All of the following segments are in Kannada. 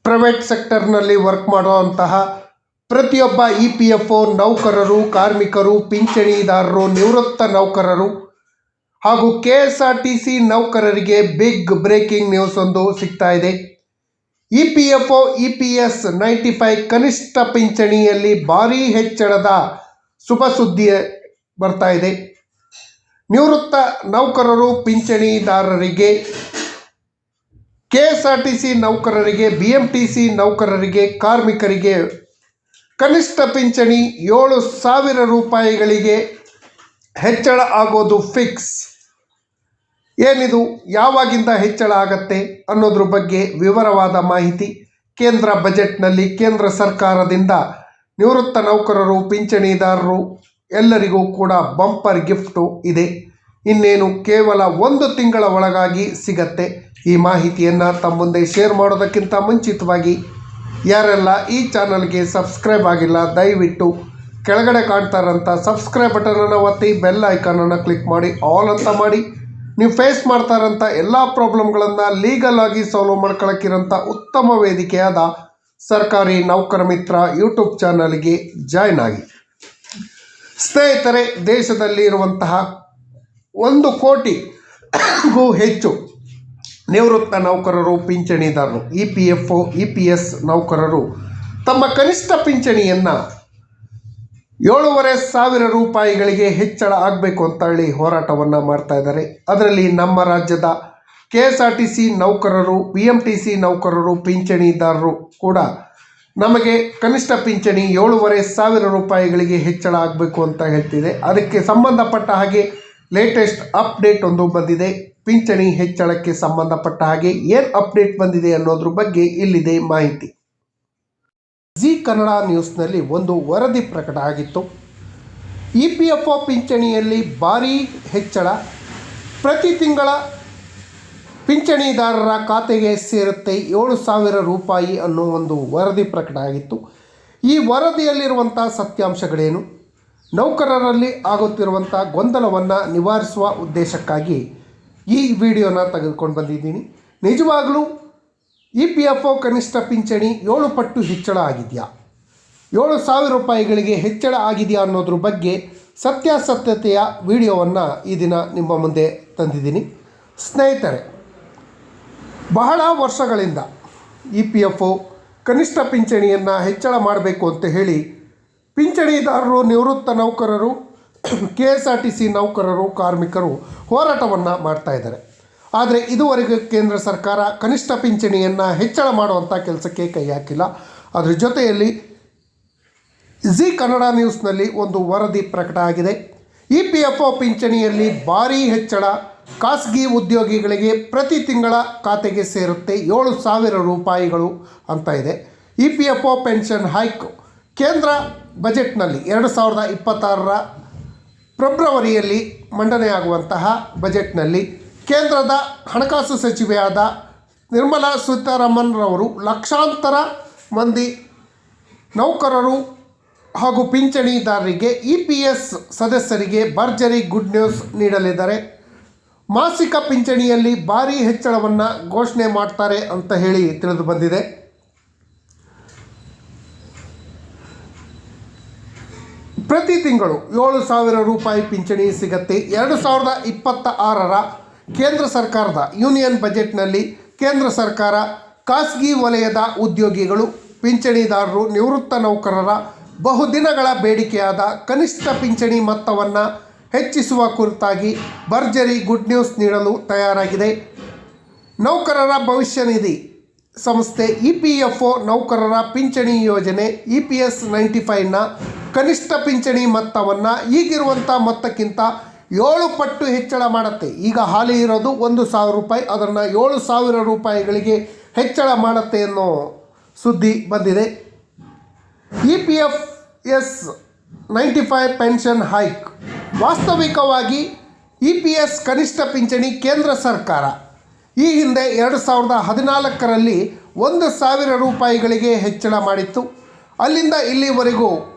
ಪ್ರೈವೇಟ್ ಸೆಕ್ಟರ್ನಲ್ಲಿ ವರ್ಕ್ ಮಾಡುವಂತಹ ಪ್ರತಿಯೊಬ್ಬ EPFO ನೌಕರರು, ಕಾರ್ಮಿಕರು, ಪಿಂಚಣಿದಾರರು, ನಿವೃತ್ತ ನೌಕರರು ಹಾಗೂ KSRTC ನೌಕರರಿಗೆ ಬಿಗ್ ಬ್ರೇಕಿಂಗ್ ನ್ಯೂಸ್ ಒಂದು ಸಿಗ್ತಾ ಇದೆ. EPFO EPS 95 ಕನಿಷ್ಠ ಪಿಂಚಣಿಯಲ್ಲಿ ಭಾರೀ ಹೆಚ್ಚಳದ ಶುಭ ಸುದ್ದಿ ಬರ್ತಾ ಇದೆ. ನಿವೃತ್ತ ನೌಕರರು, ಪಿಂಚಣಿದಾರರಿಗೆ, KSRTC ನೌಕರರಿಗೆ, BMTC ನೌಕರರಿಗೆ, ಕಾರ್ಮಿಕರಿಗೆ ಕನಿಷ್ಠ ಪಿಂಚಣಿ 7,000 ರೂಪಾಯಿಗಳಿಗೆ ಹೆಚ್ಚಳ ಆಗೋದು ಫಿಕ್ಸ್. ಏನಿದು, ಯಾವಾಗಿಂದ ಹೆಚ್ಚಳ ಆಗತ್ತೆ ಅನ್ನೋದ್ರ ಬಗ್ಗೆ ವಿವರವಾದ ಮಾಹಿತಿ ಕೇಂದ್ರ ಬಜೆಟ್ನಲ್ಲಿ ಕೇಂದ್ರ ಸರ್ಕಾರದಿಂದ ನಿವೃತ್ತ ನೌಕರರು, ಪಿಂಚಣಿದಾರರು ಎಲ್ಲರಿಗೂ ಕೂಡ ಬಂಪರ್ ಗಿಫ್ಟು ಇದೆ. ಇನ್ನೇನು ಕೇವಲ 1 ತಿಂಗಳ ಒಳಗಾಗಿ ಸಿಗತ್ತೆ. ಈ ಮಾಹಿತಿಯನ್ನು ತಮ್ಮ ಮುಂದೆ ಶೇರ್ ಮಾಡೋದಕ್ಕಿಂತ ಮುಂಚಿತವಾಗಿ ಯಾರೆಲ್ಲ ಈ ಚಾನಲ್ಗೆ ಸಬ್ಸ್ಕ್ರೈಬ್ ಆಗಿಲ್ಲ, ದಯವಿಟ್ಟು ಕೆಳಗಡೆ ಕಾಣ್ತಾರಂಥ ಸಬ್ಸ್ಕ್ರೈಬ್ ಬಟನನ್ನು ಒತ್ತಿ, ಬೆಲ್ ಐಕಾನನ್ನು ಕ್ಲಿಕ್ ಮಾಡಿ, ಆಲ್ ಅಂತ ಮಾಡಿ. ನೀವು ಫೇಸ್ ಮಾಡ್ತಾರಂಥ ಎಲ್ಲ ಪ್ರಾಬ್ಲಮ್ಗಳನ್ನು ಲೀಗಲ್ ಆಗಿ ಸಾಲ್ವ್ ಮಾಡ್ಕೊಳ್ಳೋಕ್ಕಿರೋಂಥ ಉತ್ತಮ ವೇದಿಕೆಯಾದ ಸರ್ಕಾರಿ ನೌಕರ ಮಿತ್ರ ಯೂಟ್ಯೂಬ್ ಚಾನಲ್ಗೆ ಜಾಯ್ನ್ ಆಗಿ. ಸ್ನೇಹಿತರೆ, ದೇಶದಲ್ಲಿ ಇರುವಂತಹ 1 ಕೋಟಿಗೂ ಹೆಚ್ಚು ನಿವೃತ್ತ ನೌಕರರು, ಪಿಂಚಣಿದಾರರು, EPFO EPS ನೌಕರರು ತಮ್ಮ ಕನಿಷ್ಠ ಪಿಂಚಣಿಯನ್ನು 7,500 ರೂಪಾಯಿಗಳಿಗೆ ಹೆಚ್ಚಳ ಆಗಬೇಕು ಅಂತ ಹೇಳಿ ಹೋರಾಟವನ್ನು ಮಾಡ್ತಾ ಇದ್ದಾರೆ. ಅದರಲ್ಲಿ ನಮ್ಮ ರಾಜ್ಯದ KSRTC ನೌಕರರು, BMTC ನೌಕರರು, ಪಿಂಚಣಿದಾರರು ಕೂಡ ನಮಗೆ ಕನಿಷ್ಠ ಪಿಂಚಣಿ 7,500 ರೂಪಾಯಿಗಳಿಗೆ ಹೆಚ್ಚಳ ಆಗಬೇಕು ಅಂತ ಹೇಳ್ತಿದೆ. ಅದಕ್ಕೆ ಸಂಬಂಧಪಟ್ಟ ಹಾಗೆ ಲೇಟೆಸ್ಟ್ ಅಪ್ಡೇಟ್ ಒಂದು ಬಂದಿದೆ. ಪಿಂಚಣಿ ಹೆಚ್ಚಳಕ್ಕೆ ಸಂಬಂಧಪಟ್ಟ ಹಾಗೆ ಏನು ಅಪ್ಡೇಟ್ ಬಂದಿದೆ ಅನ್ನೋದ್ರ ಬಗ್ಗೆ ಇಲ್ಲಿದೆ ಮಾಹಿತಿ. ಜಿ ಕನ್ನಡ ನ್ಯೂಸ್ನಲ್ಲಿ ಒಂದು ವರದಿ ಪ್ರಕಟ ಆಗಿತ್ತು. EPFO ಪಿಂಚಣಿಯಲ್ಲಿ ಭಾರೀ ಹೆಚ್ಚಳ, ಪ್ರತಿ ತಿಂಗಳ ಪಿಂಚಣಿದಾರರ ಖಾತೆಗೆ ಸೇರುತ್ತೆ 7,000 ರೂಪಾಯಿ ಅನ್ನೋ ಒಂದು ವರದಿ ಪ್ರಕಟ ಆಗಿತ್ತು. ಈ ವರದಿಯಲ್ಲಿರುವಂಥ ಸತ್ಯಾಂಶಗಳೇನು, ನೌಕರರಲ್ಲಿ ಆಗುತ್ತಿರುವಂಥ ಗೊಂದಲವನ್ನು ನಿವಾರಿಸುವ ಉದ್ದೇಶಕ್ಕಾಗಿ ಈ ವಿಡಿಯೋನ ತೆಗೆದುಕೊಂಡು ಬಂದಿದ್ದೀನಿ. ನಿಜವಾಗಲೂ EPFO ಕನಿಷ್ಠ ಪಿಂಚಣಿ 7 ಪಟ್ಟು ಹೆಚ್ಚಳ ಆಗಿದೆಯಾ, 7,000 ರೂಪಾಯಿಗಳಿಗೆ ಹೆಚ್ಚಳ ಆಗಿದೆಯಾ ಅನ್ನೋದ್ರ ಬಗ್ಗೆ ಸತ್ಯಾಸತ್ಯತೆಯ ವಿಡಿಯೋವನ್ನು ಈ ದಿನ ನಿಮ್ಮ ಮುಂದೆ ತಂದಿದ್ದೀನಿ. ಸ್ನೇಹಿತರೆ, ಬಹಳ ವರ್ಷಗಳಿಂದ EPFO ಕನಿಷ್ಠ ಪಿಂಚಣಿಯನ್ನು ಹೆಚ್ಚಳ ಮಾಡಬೇಕು ಅಂತ ಹೇಳಿ ಪಿಂಚಣಿದಾರರು, ನಿವೃತ್ತ ನೌಕರರು, KSRTC ನೌಕರರು, ಕಾರ್ಮಿಕರು ಹೋರಾಟವನ್ನು ಮಾಡ್ತಾ ಇದ್ದಾರೆ. ಆದರೆ ಇದುವರೆಗೂ ಕೇಂದ್ರ ಸರ್ಕಾರ ಕನಿಷ್ಠ ಪಿಂಚಣಿಯನ್ನು ಹೆಚ್ಚಳ ಮಾಡುವಂಥ ಕೆಲಸಕ್ಕೆ ಕೈ ಹಾಕಿಲ್ಲ. ಅದರ ಜೊತೆಯಲ್ಲಿ ಜಿ ಕನ್ನಡ ನ್ಯೂಸ್ನಲ್ಲಿ ಒಂದು ವರದಿ ಪ್ರಕಟ ಆಗಿದೆ. EPFO ಪಿಂಚಣಿಯಲ್ಲಿ ಭಾರೀ ಹೆಚ್ಚಳ, ಖಾಸಗಿ ಉದ್ಯೋಗಿಗಳಿಗೆ ಪ್ರತಿ ತಿಂಗಳ ಖಾತೆಗೆ ಸೇರುತ್ತೆ 7,000 ರೂಪಾಯಿಗಳು ಅಂತ ಇದೆ. EPFO ಪೆನ್ಷನ್ ಹೈಕ್ ಕೇಂದ್ರ ಬಜೆಟ್ನಲ್ಲಿ 2026ರ ಫೆಬ್ರವರಿಯಲ್ಲಿ ಮಂಡನೆಯಾಗುವಂತಹ ಬಜೆಟ್ನಲ್ಲಿ ಕೇಂದ್ರದ ಹಣಕಾಸು ಸಚಿವೆಯಾದ ನಿರ್ಮಲಾ ಸೀತಾರಾಮನ್ ರವರು ಲಕ್ಷಾಂತರ ಮಂದಿ ನೌಕರರು ಹಾಗೂ ಪಿಂಚಣಿದಾರರಿಗೆ, EPS ಸದಸ್ಯರಿಗೆ ಭರ್ಜರಿ ಗುಡ್ ನ್ಯೂಸ್ ನೀಡಲಿದ್ದಾರೆ. ಮಾಸಿಕ ಪಿಂಚಣಿಯಲ್ಲಿ ಭಾರೀ ಹೆಚ್ಚಳವನ್ನು ಘೋಷಣೆ ಮಾಡ್ತಾರೆ ಅಂತ ಹೇಳಿ ತಿಳಿದು ಬಂದಿದೆ. ಪ್ರತಿ ತಿಂಗಳು 7,000 ರೂಪಾಯಿ ಪಿಂಚಣಿ ಸಿಗತ್ತೆ. 2026ರ ಕೇಂದ್ರ ಸರ್ಕಾರದ ಯೂನಿಯನ್ ಬಜೆಟ್ನಲ್ಲಿ ಕೇಂದ್ರ ಸರ್ಕಾರ ಖಾಸಗಿ ವಲಯದ ಉದ್ಯೋಗಿಗಳು, ಪಿಂಚಣಿದಾರರು, ನಿವೃತ್ತ ನೌಕರರ ಬಹುದಿನಗಳ ಬೇಡಿಕೆಯಾದ ಕನಿಷ್ಠ ಪಿಂಚಣಿ ಮೊತ್ತವನ್ನು ಹೆಚ್ಚಿಸುವ ಕುರಿತಾಗಿ ಭರ್ಜರಿ ಗುಡ್ ನ್ಯೂಸ್ ನೀಡಲು ತಯಾರಾಗಿದೆ. ನೌಕರರ ಭವಿಷ್ಯ ನಿಧಿ ಸಂಸ್ಥೆ EPFO ನೌಕರರ ಪಿಂಚಣಿ ಯೋಜನೆ EPS 95ನ ಕನಿಷ್ಠ ಪಿಂಚಣಿ ಮೊತ್ತವನ್ನು ಈಗಿರುವಂಥ ಮೊತ್ತಕ್ಕಿಂತ 7 ಪಟ್ಟು ಹೆಚ್ಚಳ ಮಾಡುತ್ತೆ. ಈಗ ಹಾಲಿ ಇರೋದು 1,000 ರೂಪಾಯಿ, ಅದನ್ನು 7,000 ರೂಪಾಯಿಗಳಿಗೆ ಹೆಚ್ಚಳ ಮಾಡುತ್ತೆ ಅನ್ನೋ ಸುದ್ದಿ ಬಂದಿದೆ. EPS 95 pension hike. ವಾಸ್ತವಿಕವಾಗಿ EPS ಕನಿಷ್ಠ ಪಿಂಚಣಿ ಕೇಂದ್ರ ಸರ್ಕಾರ ಈ ಹಿಂದೆ 2014ರಲ್ಲಿ 1,000 ರೂಪಾಯಿಗಳಿಗೆ ಹೆಚ್ಚಳ ಮಾಡಿತ್ತು. ಅಲ್ಲಿಂದ ಇಲ್ಲಿವರೆಗೂ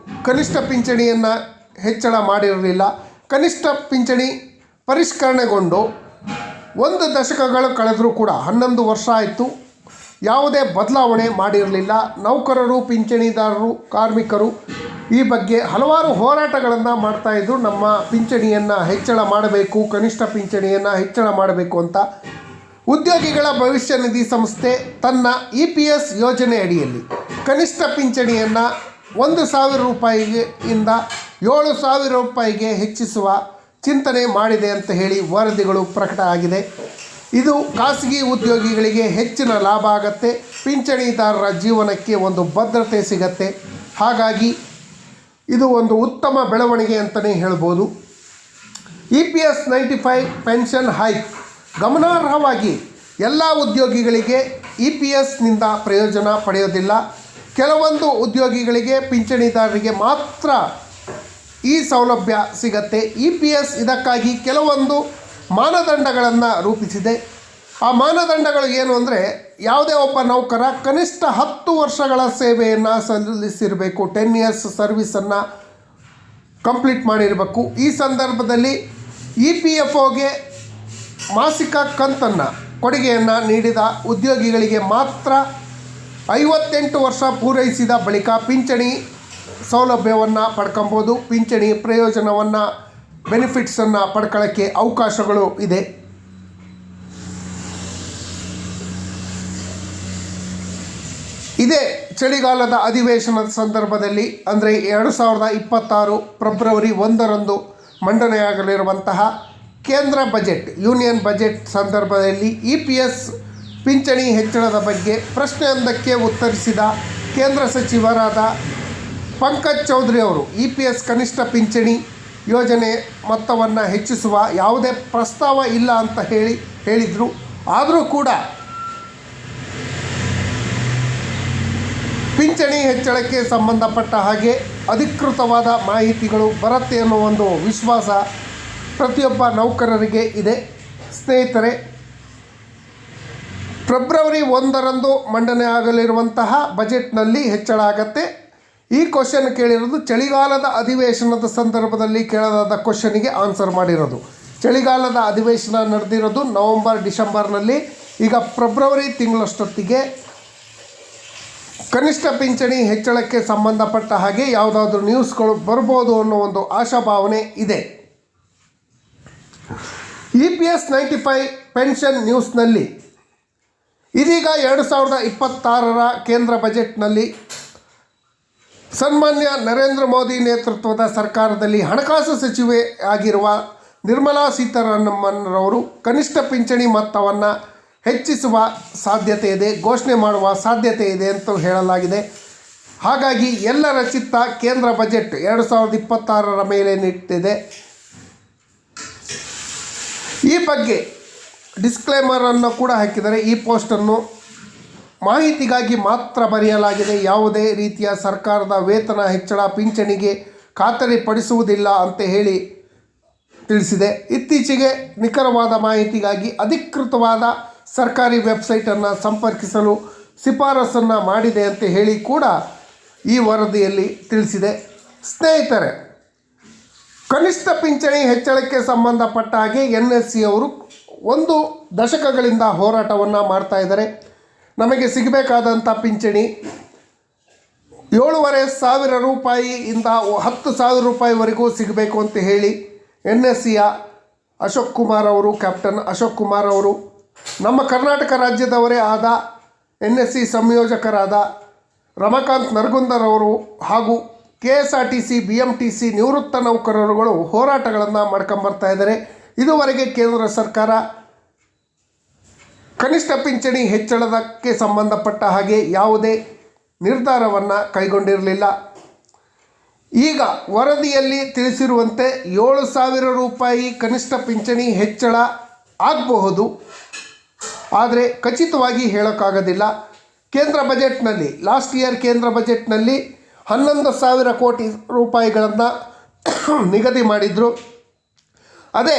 ಕನಿಷ್ಠ ಪಿಂಚಣಿಯನ್ನು ಹೆಚ್ಚಳ ಮಾಡಿರಲಿಲ್ಲ. ಕನಿಷ್ಠ ಪಿಂಚಣಿ ಪರಿಷ್ಕರಣೆಗೊಂಡು 1 ದಶಕಗಳು ಕಳೆದರೂ ಕೂಡ 11 ವರ್ಷ ಆಯಿತು. ಯಾವುದೇ ಬದಲಾವಣೆ ಮಾಡಿರಲಿಲ್ಲ. ನೌಕರರು, ಪಿಂಚಣಿದಾರರು, ಕಾರ್ಮಿಕರು ಈ ಬಗ್ಗೆ ಹಲವಾರು ಹೋರಾಟಗಳನ್ನು ಮಾಡ್ತಾಯಿದ್ರು. ನಮ್ಮ ಪಿಂಚಣಿಯನ್ನು ಹೆಚ್ಚಳ ಮಾಡಬೇಕು, ಕನಿಷ್ಠ ಪಿಂಚಣಿಯನ್ನು ಹೆಚ್ಚಳ ಮಾಡಬೇಕು ಅಂತ. ಉದ್ಯೋಗಿಗಳ ಭವಿಷ್ಯ ನಿಧಿ ಸಂಸ್ಥೆ ತನ್ನ EPS ಯೋಜನೆ ಅಡಿಯಲ್ಲಿ ಕನಿಷ್ಠ ಪಿಂಚಣಿಯನ್ನು 1,000 ರೂಪಾಯಿಯಿಂದ 7,000 ರೂಪಾಯಿಗೆ ಹೆಚ್ಚಿಸುವ ಚಿಂತನೆ ಮಾಡಿದೆ ಅಂತ ಹೇಳಿ ವರದಿಗಳು ಪ್ರಕಟ ಆಗಿದೆ. ಇದು ಖಾಸಗಿ ಉದ್ಯೋಗಿಗಳಿಗೆ ಹೆಚ್ಚಿನ ಲಾಭ ಆಗತ್ತೆ, ಪಿಂಚಣಿದಾರರ ಜೀವನಕ್ಕೆ ಒಂದು ಭದ್ರತೆ ಸಿಗತ್ತೆ. ಹಾಗಾಗಿ ಇದು ಒಂದು ಉತ್ತಮ ಬೆಳವಣಿಗೆ ಅಂತಲೇ ಹೇಳ್ಬೋದು. EPS 95 ಪೆನ್ಷನ್ ಹೈಕ್ ಗಮನಾರ್ಹವಾಗಿ ಎಲ್ಲ ಉದ್ಯೋಗಿಗಳಿಗೆ EPSನಿಂದ ಪ್ರಯೋಜನ ಪಡೆಯೋದಿಲ್ಲ. ಕೆಲವೊಂದು ಉದ್ಯೋಗಿಗಳಿಗೆ, ಪಿಂಚಣಿದಾರರಿಗೆ ಮಾತ್ರ ಈ ಸೌಲಭ್ಯ ಸಿಗತ್ತೆ. EPS ಇದಕ್ಕಾಗಿ ಕೆಲವೊಂದು ಮಾನದಂಡಗಳನ್ನು ರೂಪಿಸಿದೆ. ಆ ಮಾನದಂಡಗಳು ಏನು ಅಂದರೆ, ಯಾವುದೇ ಒಬ್ಬ ನೌಕರ ಕನಿಷ್ಠ 10 ವರ್ಷಗಳ ಸೇವೆಯನ್ನು ಸಲ್ಲಿಸಿರಬೇಕು, 10 ಇಯರ್ಸ್ ಸರ್ವಿಸನ್ನು ಕಂಪ್ಲೀಟ್ ಮಾಡಿರಬೇಕು. ಈ ಸಂದರ್ಭದಲ್ಲಿ EPFOಗೆ ಮಾಸಿಕ ಕಂತನ್ನು ಕೊಡುಗೆಯನ್ನು ನೀಡಿದ ಉದ್ಯೋಗಿಗಳಿಗೆ ಮಾತ್ರ 58 ವರ್ಷ ಪೂರೈಸಿದ ಬಳಿಕ ಪಿಂಚಣಿ ಸೌಲಭ್ಯವನ್ನು ಪಡ್ಕೊಬೋದು. ಪಿಂಚಣಿ ಪ್ರಯೋಜನವನ್ನು, ಬೆನಿಫಿಟ್ಸನ್ನು ಪಡ್ಕೊಳ್ಳೋಕ್ಕೆ ಅವಕಾಶಗಳು ಇದೆ. ಇದೇ ಚಳಿಗಾಲದ ಅಧಿವೇಶನದ ಸಂದರ್ಭದಲ್ಲಿ ಅಂದರೆ 2026 ಫೆಬ್ರವರಿ 1ರಂದು ಮಂಡನೆಯಾಗಲಿರುವಂತಹ ಕೇಂದ್ರ ಬಜೆಟ್, ಯೂನಿಯನ್ ಬಜೆಟ್ ಸಂದರ್ಭದಲ್ಲಿ EPS ಪಿಂಚಣಿ ಹೆಚ್ಚಳದ ಬಗ್ಗೆ ಪ್ರಶ್ನೆಯೊಂದಕ್ಕೆ ಉತ್ತರಿಸಿದ ಕೇಂದ್ರ ಸಚಿವರಾದ ಪಂಕಜ್ ಚೌಧರಿ ಅವರು EPS ಕನಿಷ್ಠ ಪಿಂಚಣಿ ಯೋಜನೆ ಮೊತ್ತವನ್ನು ಹೆಚ್ಚಿಸುವ ಯಾವುದೇ ಪ್ರಸ್ತಾವ ಇಲ್ಲ ಅಂತ ಹೇಳಿದರು. ಆದರೂ ಕೂಡ ಪಿಂಚಣಿ ಹೆಚ್ಚಳಕ್ಕೆ ಸಂಬಂಧಪಟ್ಟ ಹಾಗೆ ಅಧಿಕೃತವಾದ ಮಾಹಿತಿಗಳು ಬರುತ್ತೆ ಅನ್ನೋ ಒಂದು ವಿಶ್ವಾಸ ಪ್ರತಿಯೊಬ್ಬ ನೌಕರರಿಗೆ ಇದೆ. ಸ್ನೇಹಿತರೆ, ಫೆಬ್ರವರಿ 1ರಂದು ಮಂಡನೆ ಆಗಲಿರುವಂತಹ ಬಜೆಟ್ನಲ್ಲಿ ಹೆಚ್ಚಳ ಆಗತ್ತೆ. ಈ ಕ್ವಶನ್ ಕೇಳಿರೋದು ಚಳಿಗಾಲದ ಅಧಿವೇಶನದ ಸಂದರ್ಭದಲ್ಲಿ ಕೇಳಲಾದ ಕ್ವಶನಿಗೆ ಆನ್ಸರ್ ಮಾಡಿರೋದು. ಚಳಿಗಾಲದ ಅಧಿವೇಶನ ನಡೆದಿರೋದು ನವಂಬರ್ ಡಿಸೆಂಬರ್ನಲ್ಲಿ. ಈಗ ಫೆಬ್ರವರಿ ತಿಂಗಳಷ್ಟೊತ್ತಿಗೆ ಕನಿಷ್ಠ ಪಿಂಚಣಿ ಹೆಚ್ಚಳಕ್ಕೆ ಸಂಬಂಧಪಟ್ಟ ಹಾಗೆ ಯಾವುದಾದ್ರೂ ನ್ಯೂಸ್ಗಳು ಬರ್ಬೋದು ಅನ್ನೋ ಒಂದು ಆಶಾಭಾವನೆ ಇದೆ. EPS 95 ಪೆನ್ಷನ್ ನ್ಯೂಸ್ನಲ್ಲಿ ಇದೀಗ 2026ರ ಕೇಂದ್ರ ಬಜೆಟ್ನಲ್ಲಿ ಸನ್ಮಾನ್ಯ ನರೇಂದ್ರ ಮೋದಿ ನೇತೃತ್ವದ ಸರ್ಕಾರದಲ್ಲಿ ಹಣಕಾಸು ಸಚಿವೆ ಆಗಿರುವ ನಿರ್ಮಲಾ ಸೀತಾರಾಮನ್ರವರು ಕನಿಷ್ಠ ಪಿಂಚಣಿ ಮೊತ್ತವನ್ನು ಹೆಚ್ಚಿಸುವ ಸಾಧ್ಯತೆ ಇದೆ, ಘೋಷಣೆ ಮಾಡುವ ಸಾಧ್ಯತೆ ಇದೆ ಅಂತ ಹೇಳಲಾಗಿದೆ. ಹಾಗಾಗಿ ಎಲ್ಲರ ಚಿತ್ತ ಕೇಂದ್ರ ಬಜೆಟ್ 2026ರ ಮೇಲೆ ನಿಂತಿದೆ. ಈ ಬಗ್ಗೆ ಡಿಸ್ಕ್ಲೇಮರನ್ನು ಕೂಡ ಹಾಕಿದರೆ ಈ ಪೋಸ್ಟನ್ನು ಮಾಹಿತಿಗಾಗಿ ಮಾತ್ರ ಬರೆಯಲಾಗಿದೆ. ಯಾವುದೇ ರೀತಿಯ ಸರ್ಕಾರದ ವೇತನ ಹೆಚ್ಚಳ ಪಿಂಚಣಿಗೆ ಖಾತರಿಪಡಿಸುವುದಿಲ್ಲ ಅಂತ ಹೇಳಿ ತಿಳಿಸಿದೆ. ಇತ್ತೀಚೆಗೆ ನಿಖರವಾದ ಮಾಹಿತಿಗಾಗಿ ಅಧಿಕೃತವಾದ ಸರ್ಕಾರಿ ವೆಬ್ಸೈಟನ್ನು ಸಂಪರ್ಕಿಸಲು ಶಿಫಾರಸನ್ನು ಮಾಡಿದೆ ಅಂತ ಹೇಳಿ ಕೂಡ ಈ ವರದಿಯಲ್ಲಿ ತಿಳಿಸಿದೆ. ಸ್ನೇಹಿತರೆ, ಕನಿಷ್ಠ ಪಿಂಚಣಿ ಹೆಚ್ಚಳಕ್ಕೆ ಸಂಬಂಧಪಟ್ಟ ಹಾಗೆ NSC ಅವರು 1 ದಶಕಗಳಿಂದ ಹೋರಾಟವನ್ನು ಮಾಡ್ತಾ ಇದ್ದಾರೆ. ನಮಗೆ ಸಿಗಬೇಕಾದಂಥ ಪಿಂಚಣಿ 7,500 ರೂಪಾಯಿಯಿಂದ 10,000 ರೂಪಾಯಿವರೆಗೂ ಸಿಗಬೇಕು ಅಂತ ಹೇಳಿ NSCಯ ಅಶೋಕ್ ಕುಮಾರ್ ಅವರು, ಕ್ಯಾಪ್ಟನ್ ಅಶೋಕ್ ಕುಮಾರ್ ಅವರು, ನಮ್ಮ ಕರ್ನಾಟಕ ರಾಜ್ಯದವರೇ ಆದ NSC ಸಂಯೋಜಕರಾದ ರಮಾಕಾಂತ್ ನರಗುಂದರ್ ಅವರು ಹಾಗೂ KSRTC, BMTC ನಿವೃತ್ತ ನೌಕರರುಗಳು ಹೋರಾಟಗಳನ್ನು ಮಾಡ್ಕೊಂಬರ್ತಾ ಇದ್ದಾರೆ. ಇದುವರೆಗೆ ಕೇಂದ್ರ ಸರ್ಕಾರ ಕನಿಷ್ಠ ಪಿಂಚಣಿ ಹೆಚ್ಚಳಕ್ಕೆ ಸಂಬಂಧಪಟ್ಟ ಹಾಗೆ ಯಾವುದೇ ನಿರ್ಧಾರವನ್ನು ಕೈಗೊಂಡಿರಲಿಲ್ಲ. ಈಗ ವರದಿಯಲ್ಲಿ ತಿಳಿಸಿರುವಂತೆ 7,000 ರೂಪಾಯಿ ಕನಿಷ್ಠ ಪಿಂಚಣಿ ಹೆಚ್ಚಳ ಆಗಬಹುದು, ಆದರೆ ಖಚಿತವಾಗಿ ಹೇಳೋಕ್ಕಾಗೋದಿಲ್ಲ. ಕೇಂದ್ರ ಬಜೆಟ್ನಲ್ಲಿ ಲಾಸ್ಟ್ ಇಯರ್ ಕೇಂದ್ರ ಬಜೆಟ್ನಲ್ಲಿ 11,000 ಕೋಟಿ ರೂಪಾಯಿಗಳನ್ನು ನಿಗದಿ ಮಾಡಿದರು. ಅದೇ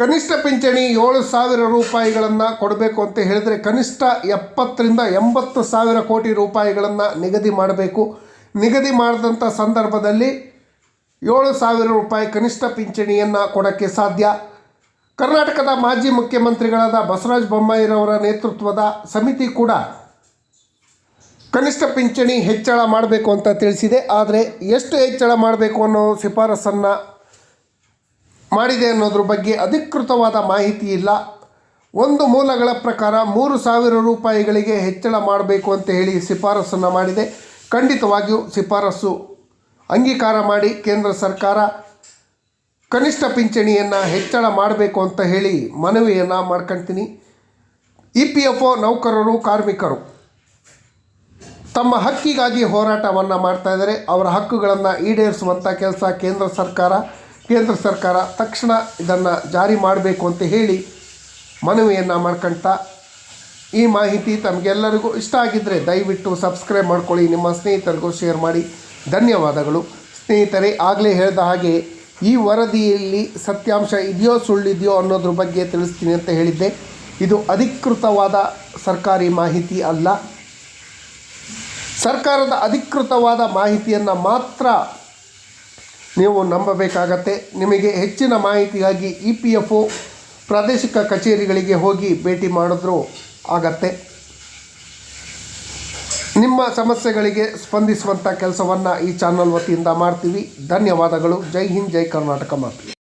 ಕನಿಷ್ಠ ಪಿಂಚಣಿ 7,000 ರೂಪಾಯಿಗಳನ್ನು ಕೊಡಬೇಕು ಅಂತ ಹೇಳಿದರೆ ಕನಿಷ್ಠ 70ರಿಂದ 80,000 ಕೋಟಿ ರೂಪಾಯಿಗಳನ್ನು ನಿಗದಿ ಮಾಡಬೇಕು. ನಿಗದಿ ಮಾಡಿದಂಥ ಸಂದರ್ಭದಲ್ಲಿ 7,000 ರೂಪಾಯಿ ಕನಿಷ್ಠ ಪಿಂಚಣಿಯನ್ನು ಕೊಡೋಕ್ಕೆ ಸಾಧ್ಯ. ಕರ್ನಾಟಕದ ಮಾಜಿ ಮುಖ್ಯಮಂತ್ರಿಗಳಾದ ಬಸವರಾಜ ಬೊಮ್ಮಾಯಿರವರ ನೇತೃತ್ವದ ಸಮಿತಿ ಕೂಡ ಕನಿಷ್ಠ ಪಿಂಚಣಿ ಹೆಚ್ಚಳ ಮಾಡಬೇಕು ಅಂತ ತಿಳಿಸಿದೆ. ಆದರೆ ಎಷ್ಟು ಹೆಚ್ಚಳ ಮಾಡಬೇಕು ಅನ್ನೋ ಶಿಫಾರಸನ್ನು ಮಾಡಿದೆ ಅನ್ನೋದ್ರ ಬಗ್ಗೆ ಅಧಿಕೃತವಾದ ಮಾಹಿತಿ ಇಲ್ಲ. ಒಂದು ಮೂಲಗಳ ಪ್ರಕಾರ 3,000 ರೂಪಾಯಿಗಳಿಗೆ ಹೆಚ್ಚಳ ಮಾಡಬೇಕು ಅಂತ ಹೇಳಿ ಶಿಫಾರಸನ್ನು ಮಾಡಿದೆ. ಖಂಡಿತವಾಗಿಯೂ ಶಿಫಾರಸು ಅಂಗೀಕಾರ ಮಾಡಿ ಕೇಂದ್ರ ಸರ್ಕಾರ ಕನಿಷ್ಠ ಪಿಂಚಣಿಯನ್ನು ಹೆಚ್ಚಳ ಮಾಡಬೇಕು ಅಂತ ಹೇಳಿ ಮನವಿಯನ್ನು ಮಾಡ್ಕೊಳ್ತೀನಿ. EPFO ನೌಕರರು, ಕಾರ್ಮಿಕರು ತಮ್ಮ ಹಕ್ಕಿಗಾಗಿ ಹೋರಾಟವನ್ನು ಮಾಡ್ತಾ ಇದ್ದಾರೆ. ಅವರ ಹಕ್ಕುಗಳನ್ನು ಈಡೇರಿಸುವಂಥ ಕೆಲಸ ಕೇಂದ್ರ ಸರ್ಕಾರ ತಕ್ಷಣ ಇದನ್ನು ಜಾರಿ ಮಾಡಬೇಕು ಅಂತ ಹೇಳಿ ಮನವಿಯನ್ನು ಮಾಡ್ಕೊಳ್ತಾ, ಈ ಮಾಹಿತಿ ತಮಗೆಲ್ಲರಿಗೂ ಇಷ್ಟ ಆಗಿದ್ದರೆ ದಯವಿಟ್ಟು ಸಬ್ಸ್ಕ್ರೈಬ್ ಮಾಡ್ಕೊಳ್ಳಿ, ನಿಮ್ಮ ಸ್ನೇಹಿತರಿಗೂ ಶೇರ್ ಮಾಡಿ. ಧನ್ಯವಾದಗಳು ಸ್ನೇಹಿತರೆ. ಆಗಲೇ ಹೇಳಿದ ಹಾಗೆ ಈ ವರದಿಯಲ್ಲಿ ಸತ್ಯಾಂಶ ಇದೆಯೋ ಸುಳ್ಳಿದೆಯೋ ಅನ್ನೋದ್ರ ಬಗ್ಗೆ ತಿಳಿಸ್ತೀನಿ ಅಂತ ಹೇಳಿದ್ದೆ. ಇದು ಅಧಿಕೃತವಾದ ಸರ್ಕಾರಿ ಮಾಹಿತಿ ಅಲ್ಲ. ಸರ್ಕಾರದ ಅಧಿಕೃತವಾದ ಮಾಹಿತಿಯನ್ನು ಮಾತ್ರ ನೀವು ನಂಬಬೇಕಾಗತ್ತೆ. ನಿಮಗೆ ಹೆಚ್ಚಿನ ಮಾಹಿತಿಗಾಗಿ EPFO ಪ್ರಾದೇಶಿಕ ಕಚೇರಿಗಳಿಗೆ ಹೋಗಿ ಭೇಟಿ ಮಾಡಿದ್ರೂ ಆಗತ್ತೆ. ನಿಮ್ಮ ಸಮಸ್ಯೆಗಳಿಗೆ ಸ್ಪಂದಿಸುವಂಥ ಕೆಲಸವನ್ನು ಈ ಚಾನಲ್ ವತಿಯಿಂದ ಮಾಡ್ತೀವಿ. ಧನ್ಯವಾದಗಳು. ಜೈ ಹಿಂದ್, ಜೈ ಕರ್ನಾಟಕ ಮಾತು.